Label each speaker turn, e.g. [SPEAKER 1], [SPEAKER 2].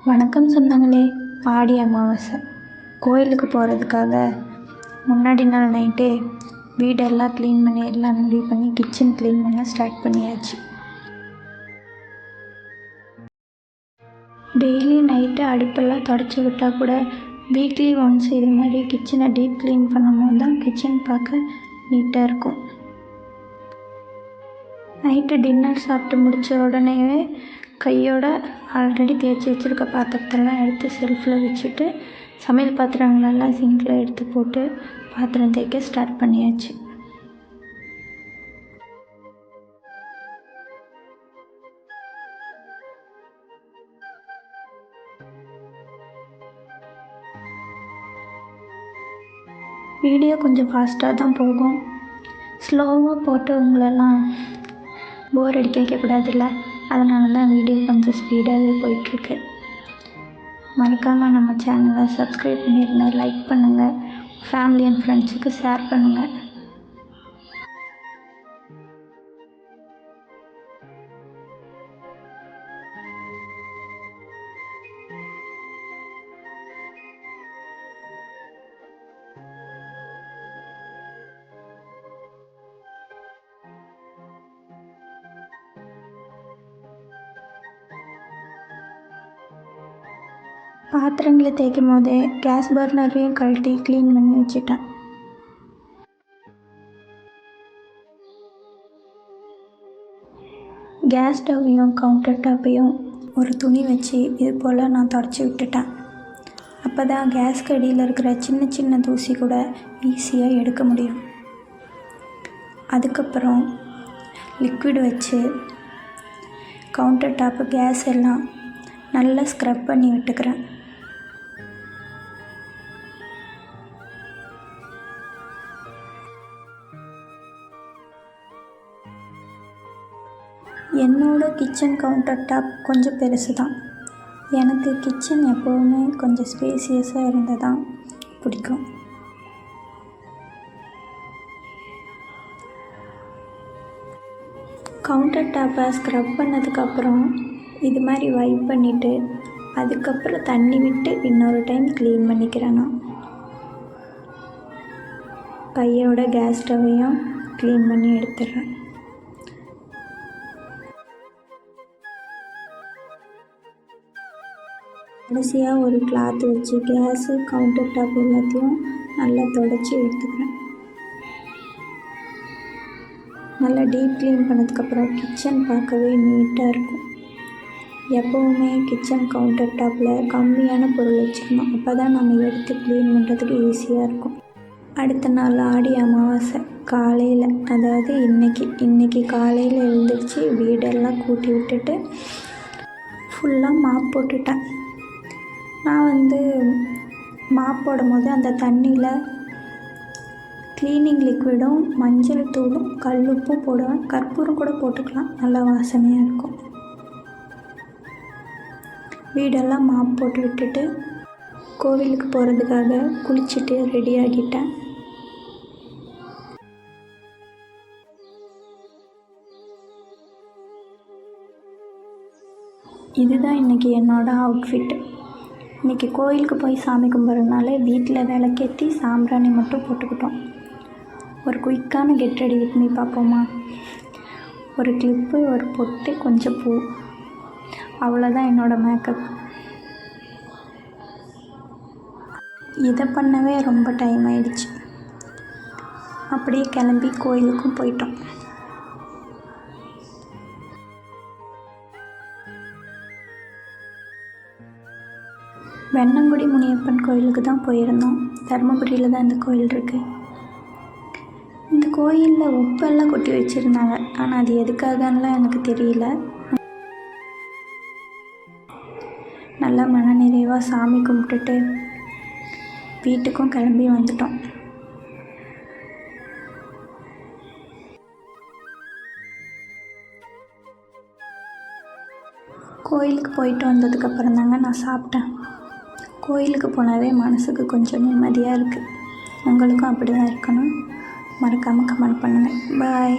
[SPEAKER 1] வணக்கம் சொந்தங்களே. ஆடி அமாவாசை கோயிலுக்கு போகிறதுக்காக முன்னாடி நாள் நைட்டே வீடெல்லாம் க்ளீன் பண்ணி எல்லாம் ரெடி பண்ணி கிச்சன் க்ளீன் பண்ண ஸ்டார்ட் பண்ணியாச்சு. டெய்லி நைட்டு அடுப்பெல்லாம் தொடச்சி விட்டால் கூட வீக்லி ஒன்ஸ் இது மாதிரி கிச்சனை டீப் க்ளீன் பண்ணும்போது தான் கிச்சன் பார்க்க நீட்டாக இருக்கும். நைட்டு டின்னர் சாப்பிட்டு முடித்த உடனே கையோட ஆல்ரெடி தேய்ச்சி வச்சுருக்க பாத்திரத்தெல்லாம் எடுத்து செல்ஃபில் வச்சுட்டு சமையல் பாத்திரங்களெல்லாம் சிங்கில் எடுத்து போட்டு பாத்திரம் தேய்க்க ஸ்டார்ட் பண்ணியாச்சு. வீடியோ கொஞ்சம் ஃபாஸ்ட்டாக தான் போகும். ஸ்லோவாக போட்டவங்களெல்லாம் போர் அடிக்க வைக்கக்கூடாதுல்ல, அதனால தான் வீடியோ கொஞ்சம் ஸ்பீடாகவே போயிட்டுருக்கு. மறக்காமல் நம்ம சேனலை சப்ஸ்கிரைப் பண்ணிடுங்க, லைக் பண்ணுங்கள், ஃபேமிலி அண்ட் ஃப்ரெண்ட்ஸுக்கு ஷேர் பண்ணுங்கள். பாத்திரங்களை தேய்க்கும் போதே கேஸ் பர்னரையும் கழட்டி க்ளீன் பண்ணி வச்சுட்டேன். கேஸ் ஸ்டவ்வையும் கவுண்டர் டாப்பையும் ஒரு துணி வச்சு இது போல் நான் தொடச்சி விட்டுட்டேன். அப்போ தான் கேஸ்க்கு அடியில் இருக்கிற சின்ன சின்ன தூசி கூட ஈஸியாக எடுக்க முடியும். அதுக்கப்புறம் லிக்விட் வச்சு கவுண்டர் டாப்பு கேஸ் எல்லாம் நல்லா ஸ்க்ரப் பண்ணி விட்டுக்கிறேன். என்னோட கிச்சன் கவுண்டர் டாப் கொஞ்சம் பெருசு தான். எனக்கு கிச்சன் எப்போவுமே கொஞ்சம் ஸ்பேசியஸாக இருந்தால் தான் பிடிக்கும். கவுண்டர் டாப்பை ஸ்க்ரப் பண்ணதுக்கப்புறம் இது மாதிரி வைப் பண்ணிவிட்டு அதுக்கப்புறம் தண்ணி விட்டு இன்னொரு டைம் க்ளீன் பண்ணிக்கிறேன். நான் கையோட கேஸ் ஸ்டவ்வையும் க்ளீன் பண்ணி எடுத்துடுறேன். கடைசியாக ஒரு கிளாத் வச்சு கேஸு கவுண்டர் டாப் எல்லாத்தையும் நல்லா தொடச்சி எடுத்துக்கிறேன். நல்லா டீப் க்ளீன் பண்ணதுக்கப்புறம் கிச்சன் பார்க்கவே நீட்டாக இருக்கும். எப்போவுமே கிச்சன் கவுண்டர் டாப்பில் கம்மியான பொருள் வச்சுக்கணும், அப்போ தான் நம்ம எடுத்து க்ளீன் பண்ணுறதுக்கு ஈஸியாக இருக்கும். அடுத்த நாள் ஆடி அமாவாசை காலையில், அதாவது இன்றைக்கி காலையில் எழுந்திரிச்சு வீடெல்லாம் கூட்டி விட்டுட்டு ஃபுல்லாக மாப் போட்டுட்டேன். நான் மாப் போடும் போது அந்த தண்ணியில் க்ளீனிங் லிக்விடும் மஞ்சள் தூளும் கல்லுப்பும் போடுவேன். கற்பூரம் கூட போட்டுக்கலாம், நல்லா வாசனையாக இருக்கும். வீடெல்லாம் மாப் போட்டு விட்டுட்டு கோவிலுக்கு போகிறதுக்காக குளிச்சுட்டு ரெடி ஆகிட்டேன். இதுதான் இன்றைக்கி என்னோடய அவுட்ஃபிட். இன்றைக்கி கோயிலுக்கு போய் சாமி கும்பிட்றதுனால வீட்டில் விளக்கேற்றி சாம்பிராணி மட்டும் போட்டுக்கிட்டோம். ஒரு குயிக்கான கெட் ரெடி வித் மீ பார்ப்போமா? ஒரு கிளிப்பு, ஒரு பொட்டு, கொஞ்சம் பூ, அவ்வளோதான் என்னோடய மேக்கப். இதை பண்ணவே ரொம்ப டைம் ஆயிடுச்சு. அப்படியே கிளம்பி கோயிலுக்கும் போயிட்டோம். வெண்ணங்குடி முனியப்பன் கோயிலுக்கு தான் போயிருந்தோம். தர்மபுரியில் தான் இந்த கோயில் இருக்குது. இந்த கோயிலில் உப்பெல்லாம் கொட்டி வச்சுருந்தாங்க, ஆனால் அது எதுக்காகலாம் எனக்கு தெரியல. நல்லா மன நிறைவாக சாமி கும்பிட்டுட்டு வீட்டுக்கும் கிளம்பி வந்துட்டோம். கோயிலுக்கு போயிட்டு வந்ததுக்கப்புறம் தாங்க நான் சாப்பிட்டேன். கோயிலுக்கு போனாவே மனசுக்கு கொஞ்சம் நிம்மதியாக இருக்குது. உங்களுக்கும் அப்படி தான் இருக்கணும். மறக்காமல் கமெண்ட் பண்ணுங்கள். பாய்.